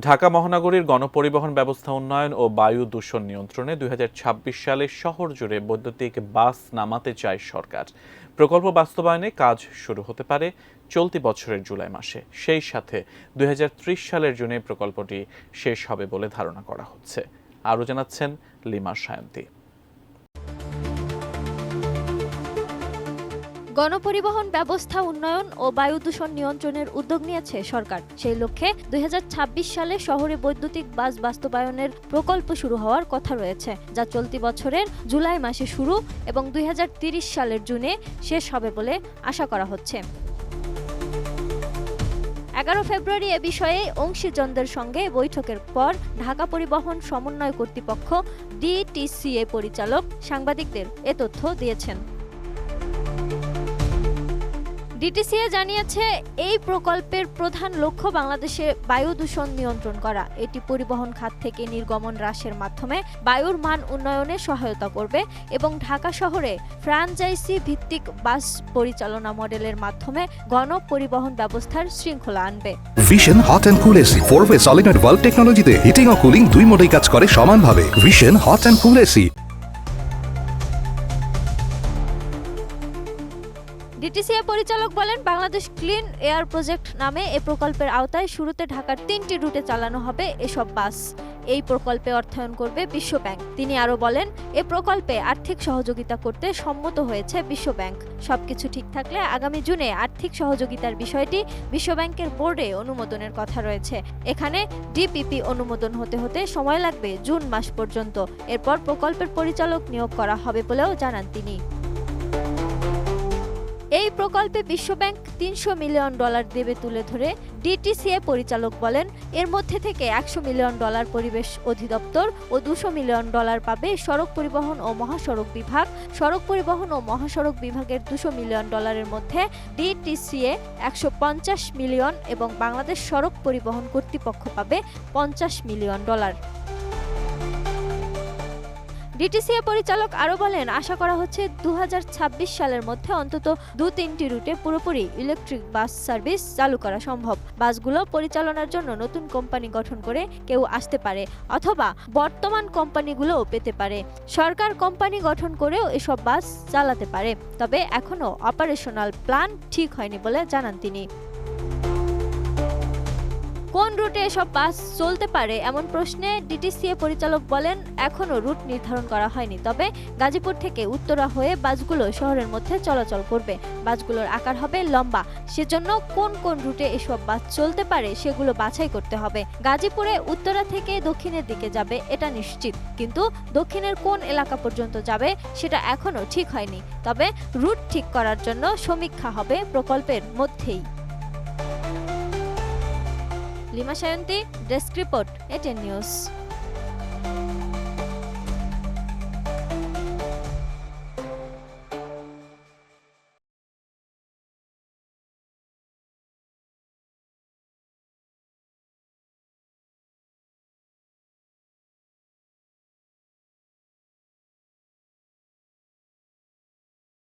ঢাকা মহানগরীর গণপরিবহন ব্যবস্থা উন্নয়ন ও বায়ু দূষণ নিয়ন্ত্রণে ২০২৬ সালে শহর জুড়ে বৈদ্যুতিক বাস নামাতে চায় সরকার। প্রকল্প বাস্তবায়নে কাজ শুরু হতে পারে চলতি বছরের জুলাই মাসে। সেই সাথে ২০৩০ সালের জুনে প্রকল্পটি শেষ হবে বলে ধারণা করা হচ্ছে। আরও জানাচ্ছেন লিমা সায়ন্তী। গণপরিবহন ব্যবস্থা উন্নয়ন ও বায়ু দূষণ নিয়ন্ত্রণের উদ্যোগ নিয়েছে সরকার। সেই লক্ষ্যে ২০২৬ সালে শহরে বৈদ্যুতিক বাস বাস্তবায়নের প্রকল্প শুরু হওয়ার কথা রয়েছে, যা চলতি বছরের জুলাই মাসে শুরু এবং ২০৩০ সালের জুনে শেষ হবে বলে আশা করা হচ্ছে। ১১ ফেব্রুয়ারি এ বিষয়ে অংশীজনদের সঙ্গে বৈঠকের পর ঢাকা পরিবহন সমন্বয় কর্তৃপক্ষ ডিটিসিএ পরিচালক সাংবাদিকদের এ তথ্য দিয়েছেন। ডিটিসিএ জানিয়েছে, এই প্রকল্পের প্রধান লক্ষ্য বাংলাদেশে বায়ু দূষণ নিয়ন্ত্রণ করা। এটি পরিবহন খাত থেকে নির্গমন হ্রাসের মাধ্যমে বায়ুর মান উন্নয়নে সহায়তা করবে এবং ঢাকা শহরে ফ্র্যাঞ্চাইজি ভিত্তিক বাস পরিচালনা মডেলের মাধ্যমে গণপরিবহন ব্যবস্থার শৃঙ্খলা আনবে। Vision hot and cool AC 4-ওয়ে সলিনয়েড ভালভ টেকনোলজিতে হিটিং ও কুলিং দুই মোডেই কাজ করে সমানভাবে। Vision hot and cool AC. DTCA পরিচালক বলেন, বাংলাদেশ ক্লিন এয়ার প্রজেক্ট নামে এ প্রকল্পের আওতায় শুরুতে ঢাকার ৩টি রুটে চালানো হবে এসব বাস। এই প্রকল্পে অর্থায়ন করবে বিশ্বব্যাংক। তিনি আরও বলেন, এ প্রকল্পে আর্থিক সহযোগিতা করতে সম্মত হয়েছে বিশ্বব্যাংক। সবকিছু ঠিক থাকলে আগামী জুনে আর্থিক সহযোগিতার বিষয়টি বিশ্বব্যাংকের বোর্ডে অনুমোদনের কথা রয়েছে। এখানে ডিপিপি অনুমোদন হতে হতে সময় লাগবে জুন মাস পর্যন্ত। এরপর প্রকল্পের পরিচালক নিয়োগ করা হবে বলেও জানান তিনি। এই প্রকল্পে বিশ্বব্যাংক $৩০০ মিলিয়ন দেবে তুলে ধরে ডিটিসিএ পরিচালক বলেন, এর মধ্যে থেকে $১০০ মিলিয়ন পরিবেশ অধিদপ্তর ও $২০০ মিলিয়ন পাবে সড়ক পরিবহন ও মহাসড়ক বিভাগ। সড়ক পরিবহন ও মহাসড়ক বিভাগের $২০০ মিলিয়ন মধ্যে ডিটিসিএ $১৫০ মিলিয়ন এবং বাংলাদেশ সড়ক পরিবহন কর্তৃপক্ষ পাবে $৫০ মিলিয়ন। ডিটিসিএ পরিচালক আরও বলেন, আশা করা হচ্ছে ২০২৬ সালের মধ্যে অন্তত ২-৩টি রুটে পুরোপুরি ইলেকট্রিক বাস সার্ভিস চালু করা সম্ভব। বাসগুলো পরিচালনার জন্য নতুন কোম্পানি গঠন করে কেউ আসতে পারে অথবা বর্তমান কোম্পানিগুলোও পেতে পারে। সরকার কোম্পানি গঠন করেও এসব বাস চালাতে পারে, তবে এখনও অপারেশনাল প্ল্যান ঠিক হয়নি বলে জানান তিনি। কোন রুটে এসব বাস চলতে পারে এমন প্রশ্নে ডিটিসিএ পরিচালক বলেন, এখনও রুট নির্ধারণ করা হয়নি, তবে গাজীপুর থেকে উত্তরা হয়ে বাসগুলো শহরের মধ্যে চলাচল করবে। বাসগুলোর আকার হবে লম্বা, সেজন্য কোন কোন রুটে এসব বাস চলতে পারে সেগুলো বাছাই করতে হবে। গাজীপুরে উত্তরা থেকে দক্ষিণের দিকে যাবে এটা নিশ্চিত, কিন্তু দক্ষিণের কোন এলাকা পর্যন্ত যাবে সেটা এখনও ঠিক হয়নি। তবে রুট ঠিক করার জন্য সমীক্ষা হবে প্রকল্পের মধ্যেই। Lima Sayanti, desk report, ATN news.